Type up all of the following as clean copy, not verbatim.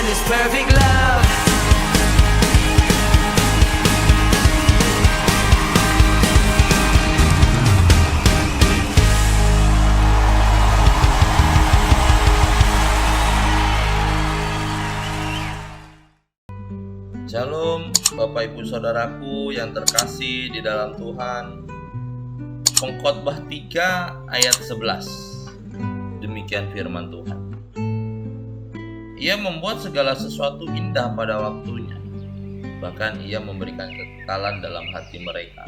this perfect love. Shalom Bapak Ibu Saudaraku yang terkasih di dalam Tuhan. Pengkhotbah 3 ayat 11. Demikian firman Tuhan. Ia membuat segala sesuatu indah pada waktunya. Bahkan ia memberikan kekekalan dalam hati mereka.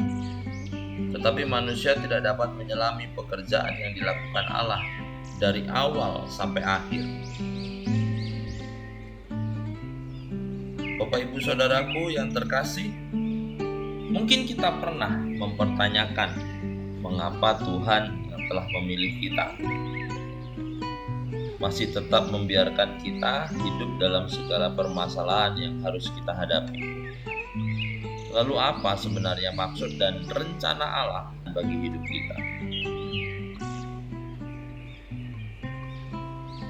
Tetapi manusia tidak dapat menyelami pekerjaan yang dilakukan Allah dari awal sampai akhir. Bapak Ibu Saudaraku yang terkasih, mungkin kita pernah mempertanyakan mengapa Tuhan yang telah memilih kita masih tetap membiarkan kita hidup dalam segala permasalahan yang harus kita hadapi. Lalu apa sebenarnya maksud dan rencana Allah bagi hidup kita?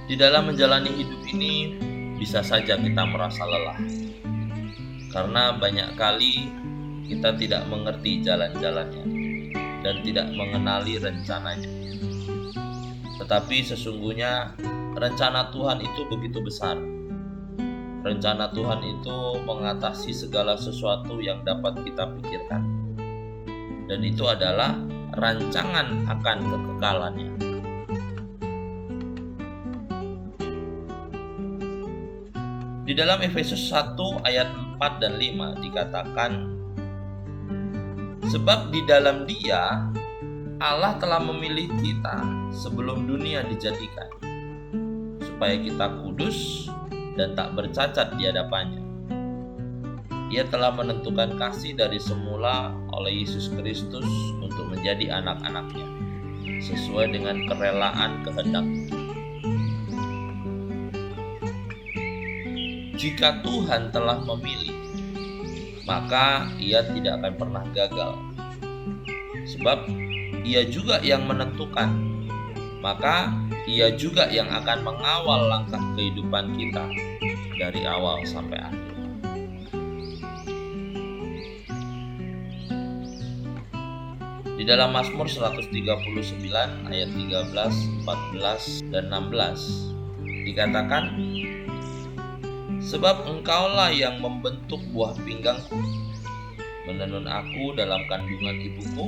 Di dalam menjalani hidup ini bisa saja kita merasa lelah. Karena banyak kali kita tidak mengerti jalan-jalannya dan tidak mengenali rencananya. Tetapi sesungguhnya rencana Tuhan itu begitu besar. Rencana Tuhan itu mengatasi segala sesuatu yang dapat kita pikirkan. Dan itu adalah rancangan akan kekekalannya. Di dalam Efesus 1 ayat 4 dan 5 dikatakan, sebab di dalam Dia Allah telah memilih kita sebelum dunia dijadikan, supaya kita kudus dan tak bercacat di hadapannya. Ia telah menentukan kasih dari semula oleh Yesus Kristus untuk menjadi anak-anaknya, sesuai dengan kerelaan kehendak-Nya. Jika Tuhan telah memilih, maka Ia tidak akan pernah gagal. Sebab Ia juga yang menentukan, maka Ia juga yang akan mengawal langkah kehidupan kita dari awal sampai akhir. Di dalam Mazmur 139 ayat 13, 14, dan 16 dikatakan, sebab Engkaulah yang membentuk buah pinggangku, menenun aku dalam kandungan ibuku,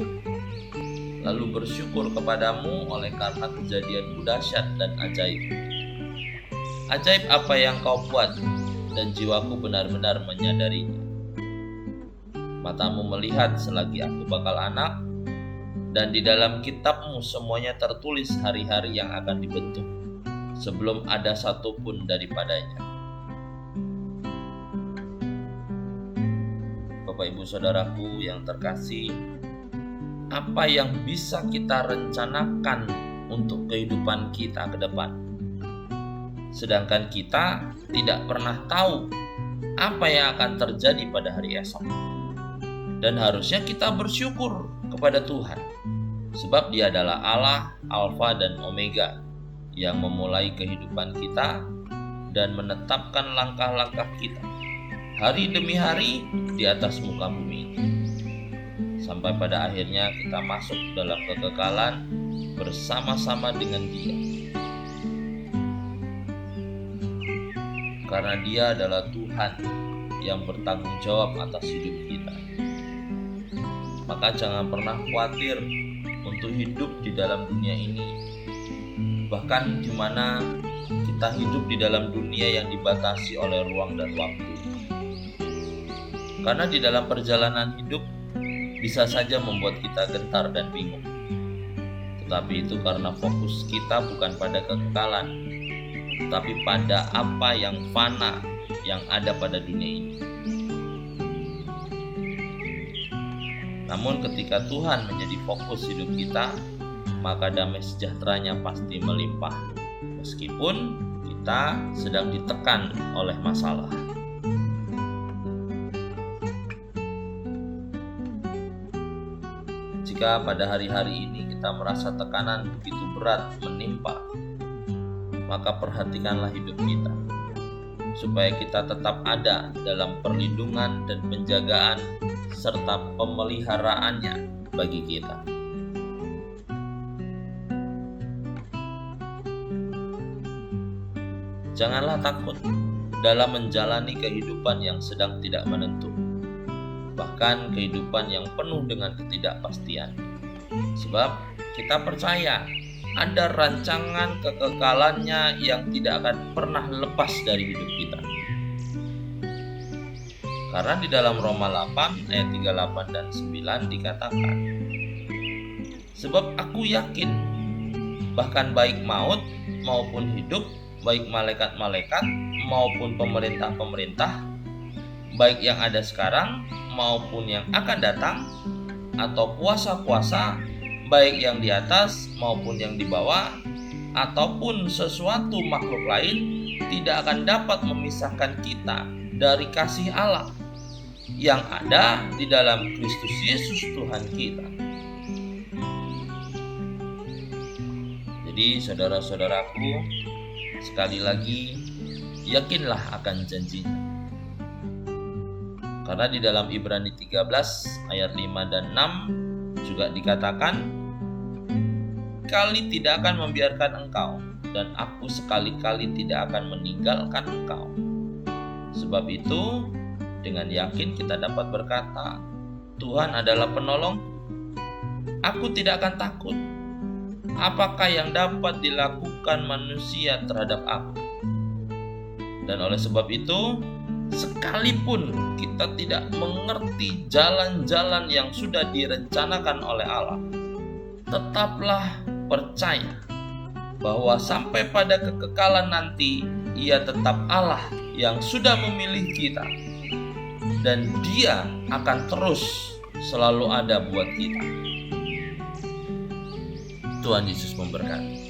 lalu bersyukur kepadamu oleh karena kejadianmu dahsyat dan ajaib. Ajaib apa yang Kau buat, dan jiwaku benar-benar menyadarinya. Matamu melihat selagi aku bakal anak, dan di dalam kitab-Mu semuanya tertulis hari-hari yang akan dibentuk, sebelum ada satupun daripadanya. Bapak Ibu Saudaraku yang terkasih, apa yang bisa kita rencanakan untuk kehidupan kita ke depan? Sedangkan kita tidak pernah tahu apa yang akan terjadi pada hari esok. Dan harusnya kita bersyukur kepada Tuhan, sebab Dia adalah Allah, Alfa dan Omega, yang memulai kehidupan kita dan menetapkan langkah-langkah kita hari demi hari di atas muka bumi, sampai pada akhirnya kita masuk dalam kekekalan bersama-sama dengan Dia. Karena Dia adalah Tuhan yang bertanggung jawab atas hidup kita. Maka jangan pernah khawatir untuk hidup di dalam dunia ini, bahkan di mana kita hidup di dalam dunia yang dibatasi oleh ruang dan waktu. Karena di dalam perjalanan hidup bisa saja membuat kita gentar dan bingung. Tetapi itu karena fokus kita bukan pada kekekalan, tapi pada apa yang fana yang ada pada dunia ini. Namun ketika Tuhan menjadi fokus hidup kita, maka damai sejahteranya pasti melimpah, meskipun kita sedang ditekan oleh masalah. Jika pada hari-hari ini kita merasa tekanan begitu berat menimpa, maka perhatikanlah hidup kita. supaya kita tetap ada dalam perlindungan dan penjagaan serta pemeliharaannya bagi kita. Janganlah takut dalam menjalani kehidupan yang sedang tidak menentu, bahkan kehidupan yang penuh dengan ketidakpastian. Sebab kita percaya ada rancangan kekekalannya yang tidak akan pernah lepas dari hidup kita. Karena di dalam Roma 8 ayat 38 dan 9 dikatakan, sebab aku yakin bahkan baik maut maupun hidup, baik malaikat-malaikat maupun pemerintah-pemerintah, baik yang ada sekarang maupun yang akan datang, atau kuasa-kuasa, baik yang di atas maupun yang di bawah, ataupun sesuatu makhluk lain, tidak akan dapat memisahkan kita dari kasih Allah yang ada di dalam Kristus Yesus Tuhan kita. Jadi saudara-saudaraku, sekali lagi, yakinlah akan janjinya. Karena di dalam Ibrani 13 ayat 5 dan 6 juga dikatakan, kali tidak akan membiarkan engkau, dan aku sekali-kali tidak akan meninggalkan engkau. Sebab itu, dengan yakin kita dapat berkata, Tuhan adalah penolong, aku tidak akan takut. Apakah yang dapat dilakukan manusia terhadap aku? Dan oleh sebab itu, sekalipun kita tidak mengerti jalan-jalan yang sudah direncanakan oleh Allah, tetaplah percaya bahwa sampai pada kekekalan nanti, Ia tetap Allah yang sudah memilih kita, dan Dia akan terus selalu ada buat kita. Tuhan Yesus memberkati.